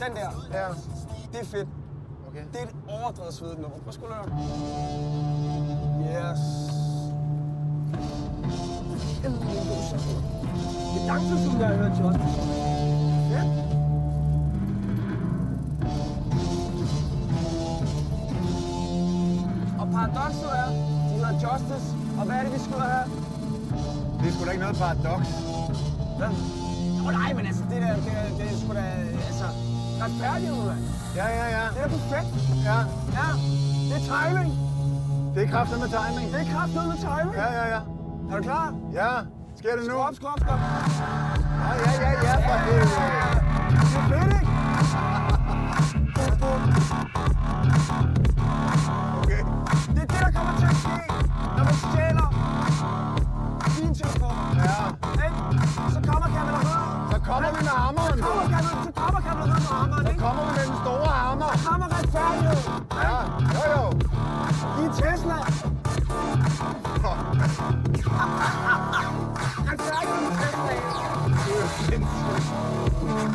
Den der. Ja. Det er fedt. Okay. Det er et overdrevet svedigt nummer. Prøv sgu at Yes. Det er lang tid siden, jeg har hørt John. Ja. Og paradokset er, de hedder Justice. Og hvad er det, vi skulle have? Det er sgu da ikke noget paradoks. Hvad? Nej, men altså, det er sgu da, altså, retfærdigt, mand. Ja. Det er perfekt. Ja. Ja, det er timing. Det er kraftigt med timing. Det er kraftigt med timing. Ja. Er du klar? Ja. Sker det nu? Skop. Ja, for helvede. Det er fedt, ikke? Okay. Det er det, der kommer til at ske, når man stjæler din telefon. Ja. Ikke? Så kommer kavaleriet. Så kommer vi med hammeren. Så kommer kavaleriet med hammeren, Så ikke? kommer vi med den store hammer. Så kommer retfærdighed. Ja. Jo. I Tesla. Retfærdighed med Tesla. Det er sindssygt.